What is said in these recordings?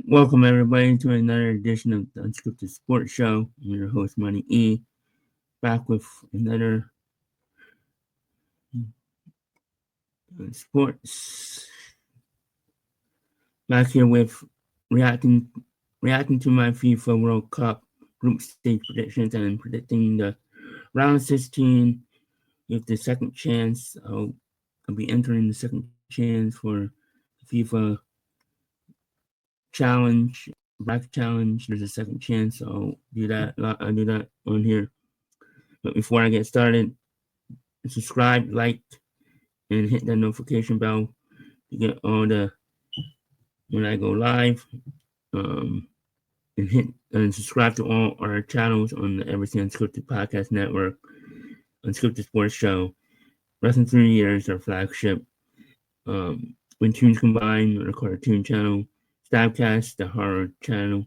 Welcome everybody to another edition of the Unscripted Sports Show. I'm your host, MoneyE, back with another sports. Back here with reacting to my FIFA World Cup group stage predictions and predicting the round 16 with the second chance. I'll be entering the second chance for FIFA challenge, bracket challenge. There's a second chance. So I'll do that on here. But before I get started, subscribe, like, and hit that notification bell to get all the when I go live. And hit and subscribe to all our channels on the Everything Unscripted Podcast Network, Unscripted Sports Show, Wrestling Through the Years, our flagship. When Tunes Combined, the cartoon channel, Stabcast, the horror channel,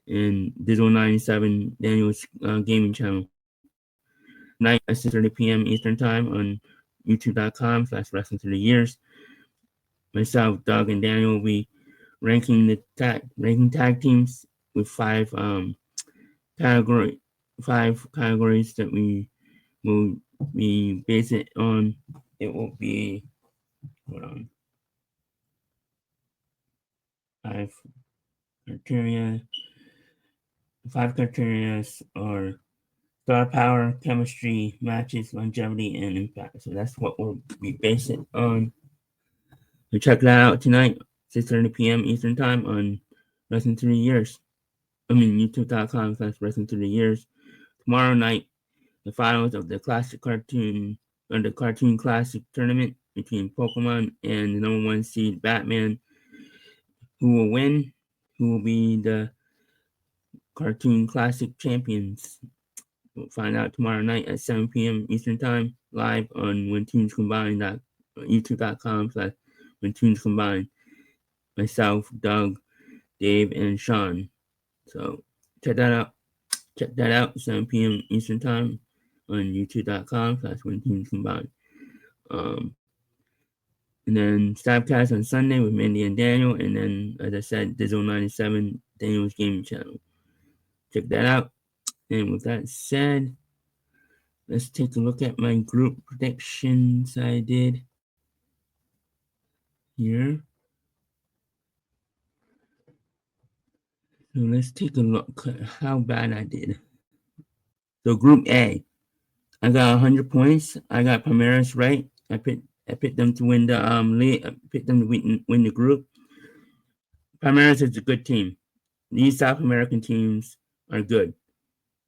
and Dizzle97, Daniel's gaming channel. Night at 6:30 p.m. Eastern Time on YouTube.com/Wrestling Through the Years. Myself, Doug, and Daniel will be ranking tag teams with five categories that we will be base it on. It will be five criteria. Five criteria are star power, chemistry, matches, longevity, and impact. So that's what we'll be basing it on. So check that out tonight, 6:30 p.m. Eastern Time on Wrestling Through the Years. YouTube.com/Wrestling Through the Years. Tomorrow night, the finals of the Classic Cartoon or the Cartoon Classic Tournament between Pokemon and the number 1 seed Batman. Who will win? Who will be the Cartoon Classic champions? We'll find out tomorrow night at 7 p.m. Eastern Time, live on When Tunes Combine, YouTube.com/When Tunes Combine. Myself, Doug, Dave, and Sean. So check that out. 7 p.m. Eastern Time on YouTube.com/When Tunes Combine. And then Stabcast on Sunday with Mandy and Daniel. And then, as I said, Dizzle97, Daniel's gaming channel. Check that out. And with that said, let's take a look at my group predictions I did here. So let's take a look at how bad I did. So Group A, I got 100 points. I got Palmeiras right. I picked them to win the league. I picked them to win the group. Palmeiras is a good team. These South American teams are good.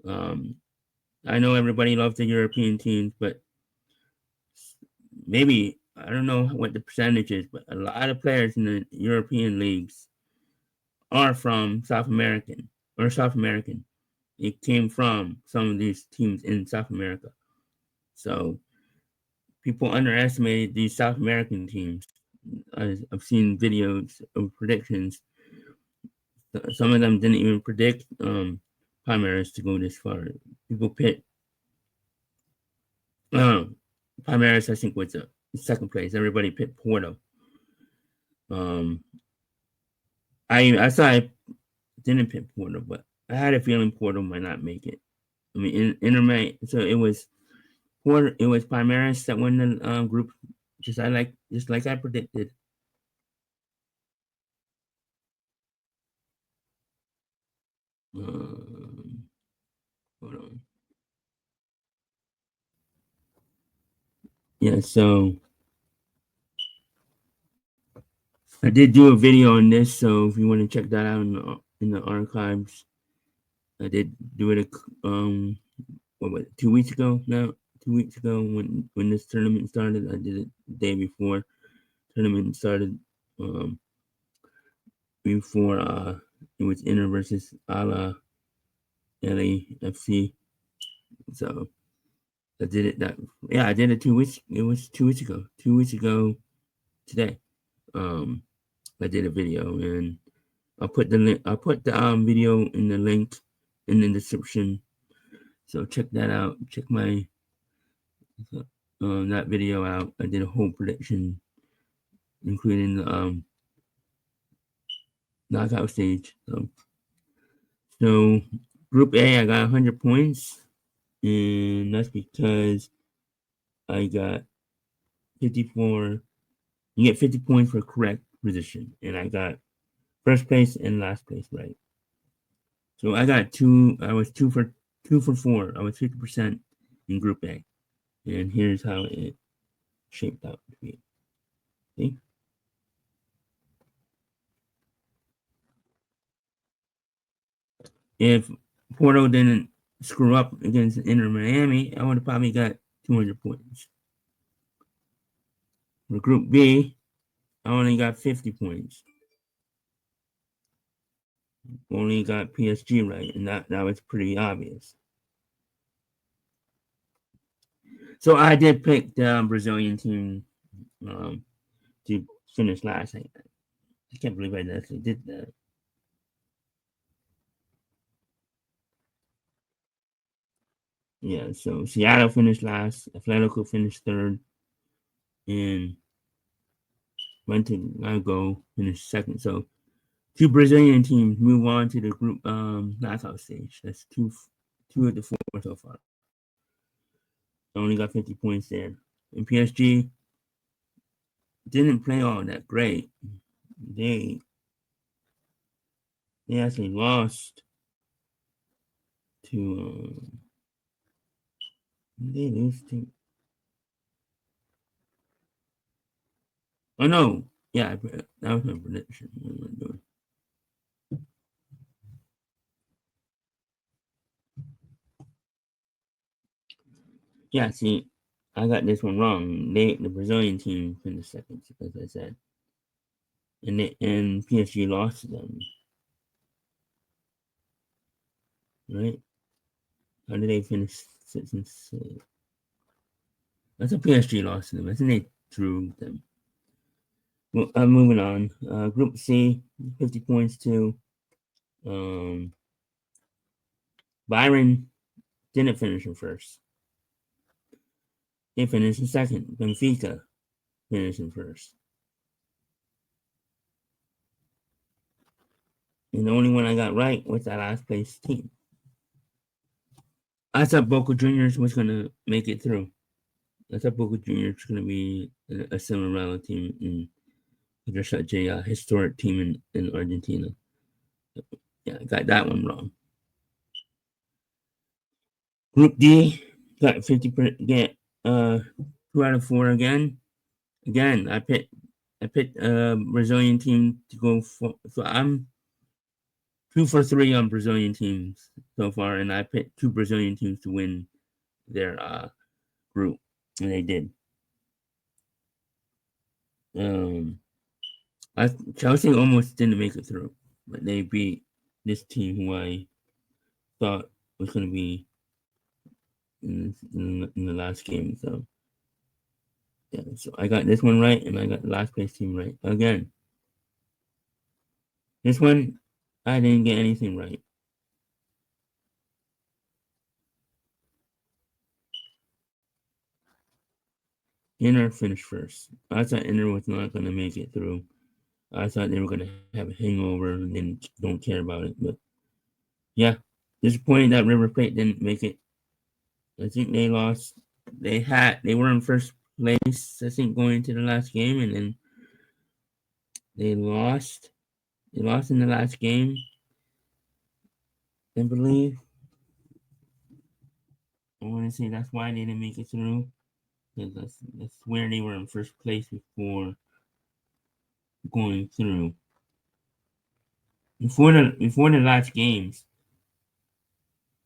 I know everybody loves the European teams, but maybe, I don't know what the percentage is, but a lot of players in the European leagues are from South American. It came from some of these teams in South America. So people underestimated these South American teams. I've seen videos of predictions. Some of them didn't even predict Palmeiras to go this far. People picked Palmeiras, I think, was second place. Everybody picked Porto. I saw I didn't pick Porto, but I had a feeling Porto might not make it. I mean, Inter may. So it was Porto. It was Palmeiras that won the group, just like I predicted. Hold on. Yeah, so I did do a video on this, so if you want to check that out in the archives, I did do it 2 weeks ago now. 2 weeks ago when this tournament started. I did it the day before tournament started. Before it was Inter versus LAFC. So I did it I did it 2 weeks. It was 2 weeks ago. 2 weeks ago today. I did a video, and I'll put the video in the link in the description. So check that out. Check my that video out. I did a whole prediction, including knockout stage. So Group A, I got 100 points, and that's because I got 54. You get 50 points for correct position, and I got first place and last place right. So I got two. I was two for four. I was 50% in Group A, and here's how it shaped out to be. See? If Porto didn't screw up against Inter Miami, I would have probably got 200 points. For Group B, I only got 50 points. Only got PSG right, and that was pretty obvious. So I did pick the Brazilian team to finish last. I can't believe I actually did that. Yeah, so Seattle finished last, Atletico finished third, and Go finished second. So two Brazilian teams move on to the group knockout stage. That's two of the four so far. I only got 50 points there. And PSG didn't play all that great. They they actually lost to they lose to oh no. Yeah, that was my prediction. What am I doing? Yeah, see, I got this one wrong. The Brazilian team finished second, as I said, and PSG lost to them, right? How did they finish six and six? That's a PSG lost to them. I think they drew them. Well, I'm moving on. Group C, 50 points to um, Byron didn't finish in first. They finished in second. Benfica finished in first. And the only one I got right was that last place team. I thought Boca Juniors was going to make it through. I thought Boca Juniors was going to be a Cinderella team and they're such a historic team in Argentina. Yeah, I got that one wrong. Group D got 50%. Get 2 out of 4 again. Again, I picked a Brazilian team to go for. So I'm 2 for 3 on Brazilian teams so far, and I picked 2 Brazilian teams to win their group, and they did. Chelsea almost didn't make it through, but they beat this team who I thought was going to be in the last game. So yeah, so I got this one right, and I got the last place team right again. This one, I didn't get anything right. Inter finished first. I thought Inter was not going to make it through. I thought they were going to have a hangover and then don't care about it. But yeah, disappointed that River Plate didn't make it. I think they lost. They were in first place, I think, going into the last game, and then they lost. They lost in the last game, I believe. I want to say that's why they didn't make it through. Because that's where they were in first place before going through. Before the last games,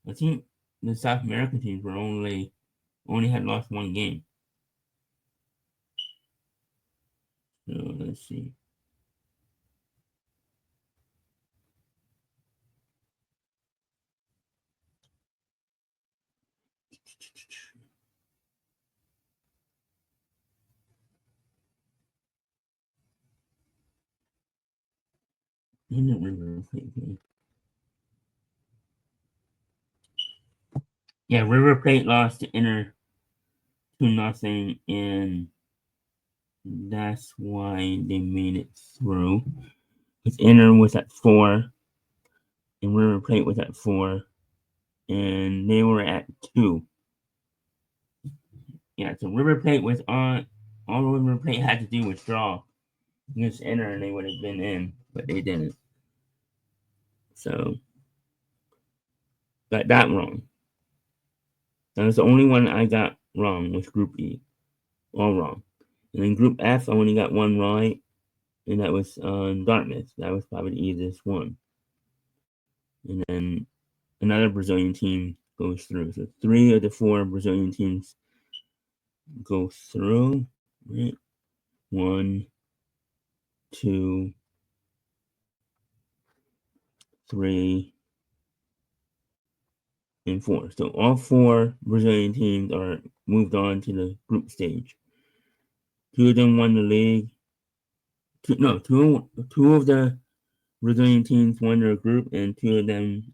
I think the South American teams were only had lost one game. So let's see. I don't remember. Yeah, River Plate lost to Inter 2-0, and that's why they made it through. Because Inter was at 4, and River Plate was at 4, and they were at 2. Yeah, so River Plate was on. All River Plate had to do was draw against Inter, and they would have been in, but they didn't. So got that wrong. That was the only one I got wrong was Group E, all wrong. And then Group F, I only got one right, and that was Dartmouth. That was probably the easiest one. And then another Brazilian team goes through. So 3 of the 4 Brazilian teams go through. Right? 1, 2, 3, and 4. So all 4 Brazilian teams are moved on to the group stage. 2 of them won the league. Two of the Brazilian teams won their group, and 2 of them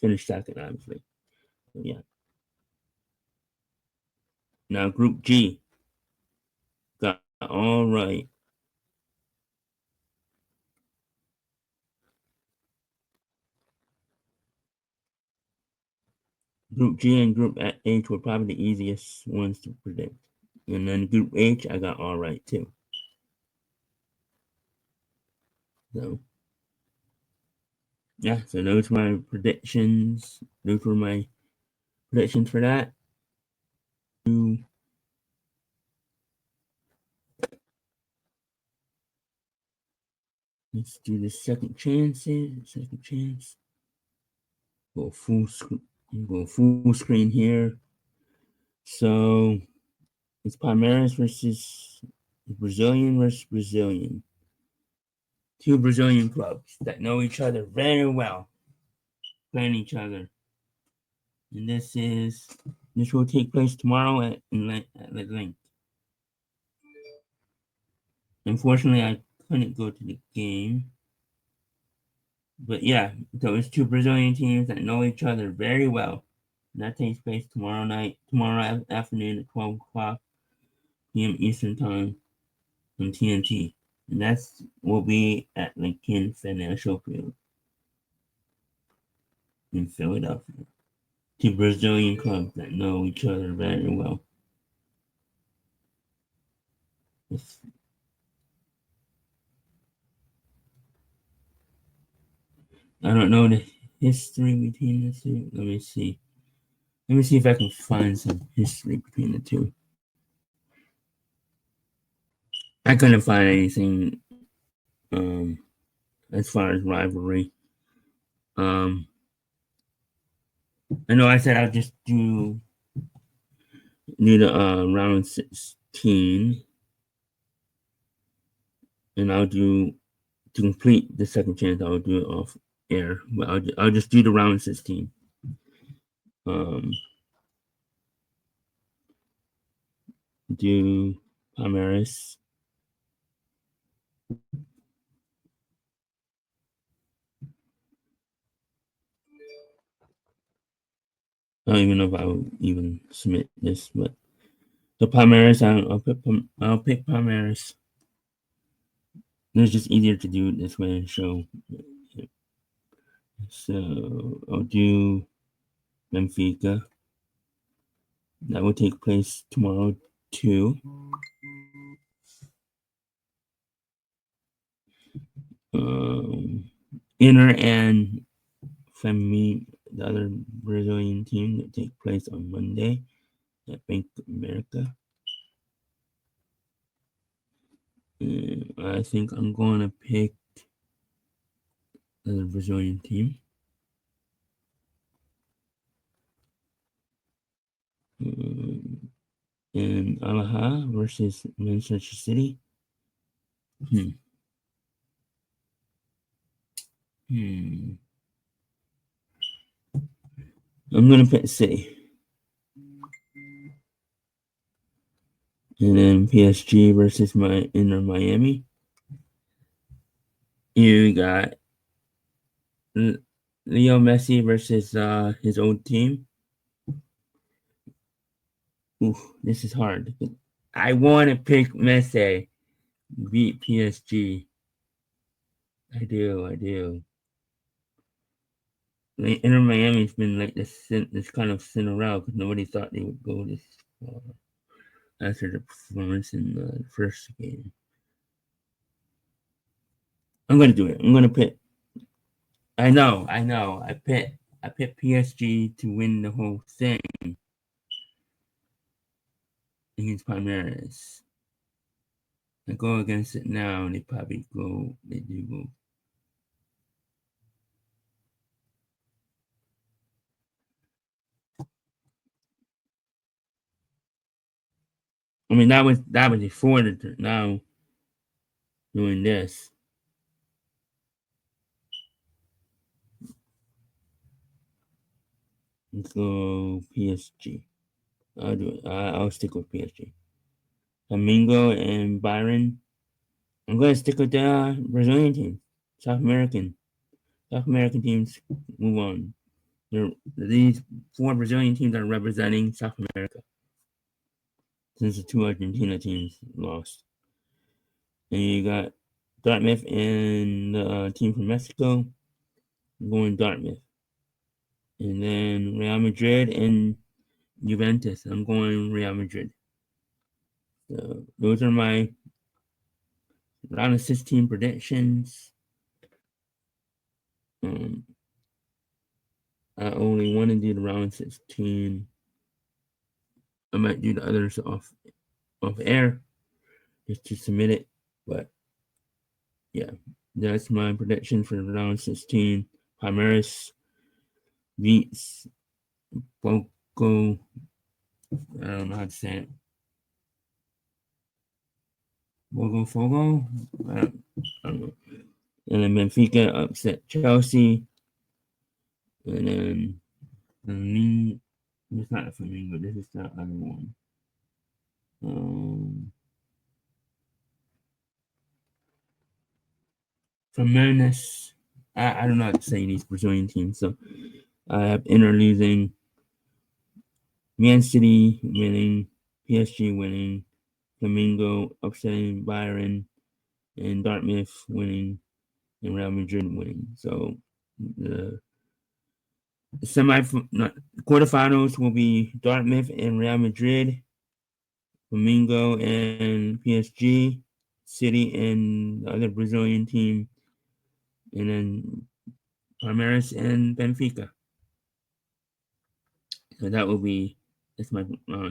finished second, obviously. So, yeah. Now, Group G got all right. Group G and Group H were probably the easiest ones to predict. And then Group H, I got all right too. So, yeah, so those were my predictions. Those were my predictions for that. Let's do the second chances. Second chance. Go full screen. Go full screen here. So it's Palmeiras versus Brazilian versus Brazilian. 2 Brazilian clubs that know each other very well, playing each other. And this will take place tomorrow at the link. Unfortunately, I couldn't go to the game. But yeah, so it's 2 Brazilian teams that know each other very well. And that takes place tomorrow afternoon at 12 o'clock p.m. Eastern Time on TNT. And that's will be at Lincoln Financial Field in Philadelphia. 2 Brazilian clubs that know each other very well. I don't know the history between the 2. Let me see. Let me see if I can find some history between the 2. I couldn't find anything um, as far as rivalry. I know I said I'll just do the round 16, and I'll do to complete the second chance. I'll do it off air, but I'll just do the round 16. Um, do Palmeiras. I don't even know if I'll even submit this, but the Palmeiras. I'll pick Palmeiras. It's just easier to do it this way. So I'll do Benfica. That will take place tomorrow too. Inter and Flamengo, the other Brazilian team that take place on Monday at Bank of America. I think I'm going to pick the Brazilian team. And Alaha versus Manchester City. I'm going to pick City. And then PSG versus Inter Miami. You got Leo Messi versus his old team. Ooh, this is hard. I want to pick Messi beat PSG. I do. I do. Like, Inter Miami's been like this kind of Cinderella because nobody thought they would go this far after the performance in the first game. I'm gonna do it. I'm gonna pit. I know. I know. I pit. I pit PSG to win the whole thing against Palmeiras. I go against it now, and they probably go. They do go. I mean, that was before the now doing this. Let's go PSG. I'll do it. I'll stick with PSG. Domingo and Byron. I'm going to stick with the Brazilian team. South American. South American teams move on. These four Brazilian teams are representing South America since the two Argentina teams lost. And you got Dartmouth and the team from Mexico. I'm going Dartmouth. And then Real Madrid and Juventus. I'm going Real Madrid. So those are my round of 16 predictions. Um, I only want to do the round of 16. I might do the others off air just to submit it. But yeah, that's my prediction for round 16. Palmeiras beats Boco. I don't know how to say it. Bogo. I don't know. And then Benfica upset Chelsea. And then it's not a Flamingo. This is the other one. Tremendous. I don't know how to say these Brazilian teams. So I have Inter losing, Man City winning, PSG winning, Flamingo upsetting Byron, and Dartmouth winning, and Real Madrid winning. So the quarterfinals will be Dartmouth and Real Madrid, Flamingo and PSG, City and the other Brazilian team, and then Palmeiras and Benfica. So that's my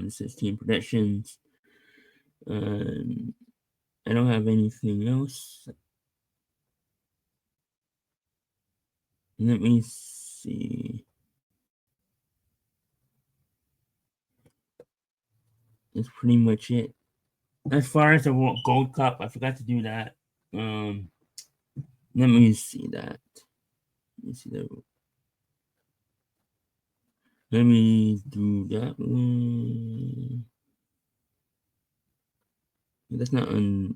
16 predictions. I don't have anything else. Let me see. That's pretty much it. As far as the Gold Cup, I forgot to do that. Let me see that. Let me see that. Let me do that one. That's not on.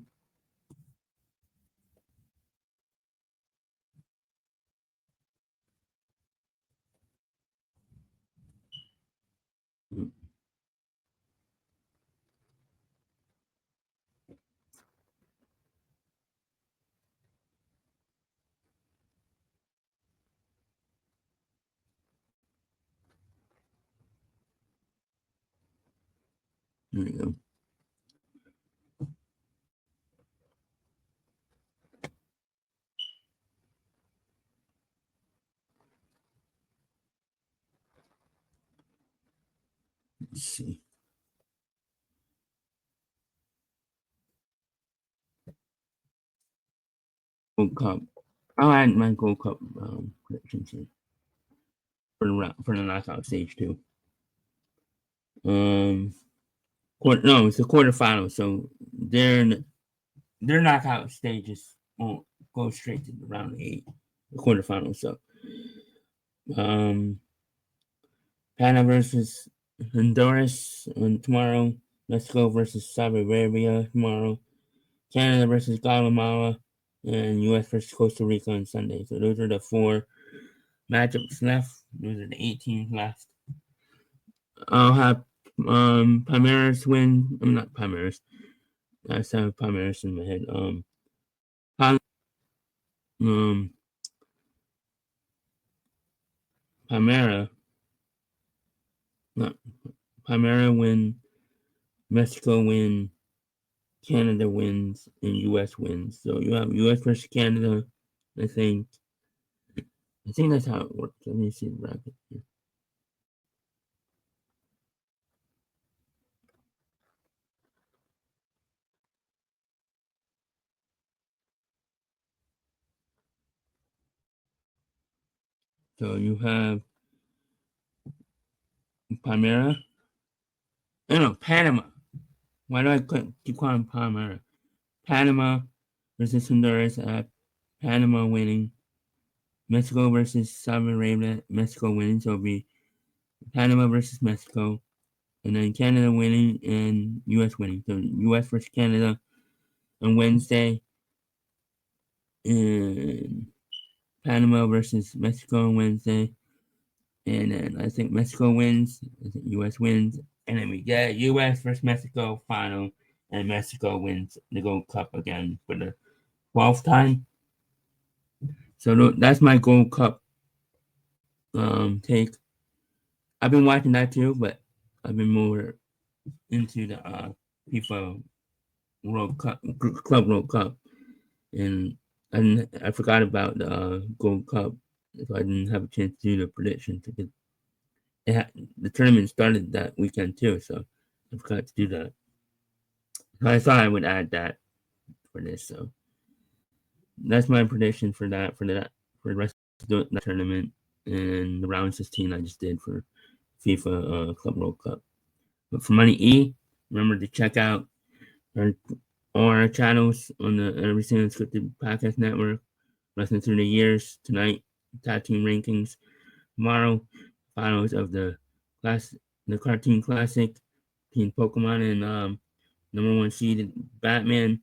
There we go. Let's see. Gold Cup. I'll add my Gold Cup predictions here for the knockout stage too. No, it's the quarterfinal, so their knockout stages won't go straight to the round 8, the quarterfinal. So, Panama versus Honduras on tomorrow. Mexico versus Saudi Arabia tomorrow. Canada versus Guatemala, and U.S. versus Costa Rica on Sunday. So those are the 4 matchups left. Those are the 8 teams left. I'll have Palmeiras win. I'm not Palmeiras. I still have Palmeiras in my head. um, Palmera, not Palmera win, Mexico win, Canada wins, and U.S. wins. So you have U.S. versus Canada. I think. I think that's how it works. Let me see the bracket here. So you have Palmera. No, Panama. Why do I keep calling Palmera? Panama versus Honduras. Panama winning. Mexico versus Saudi Arabia. Mexico winning. So it'll be Panama versus Mexico. And then Canada winning and U.S. winning. So U.S. versus Canada on Wednesday. And Panama versus Mexico on Wednesday. And then I think Mexico wins. I think U.S. wins. And then we get U.S. versus Mexico final. And Mexico wins the Gold Cup again for the 12th time. So that's my Gold Cup take. I've been watching that too, but I've been more into the FIFA World Cup, Club World Cup, and I forgot about the Gold Cup, so I didn't have a chance to do the prediction. The tournament started that weekend too, so I forgot to do that. So I thought I would add that for this. So that's my prediction for the rest of the tournament and the round 16 I just did for FIFA Club World Cup. But for MoneyE, remember to check out our all our channels on the Everything Unscripted Podcast Network. Listen through the years tonight, top team rankings. Tomorrow, finals of the cartoon classic, Team Pokemon and number one seeded Batman.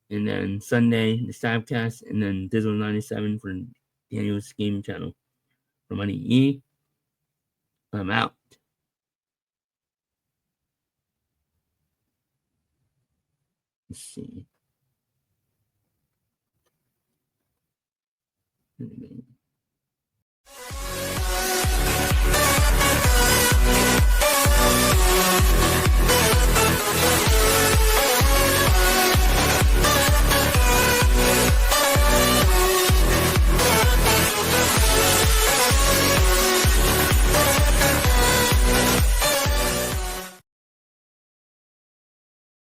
And then Sunday, the Stabcast, and then Dizzle 97 for Daniel's gaming channel. For MoneyE, I'm out. Let's see.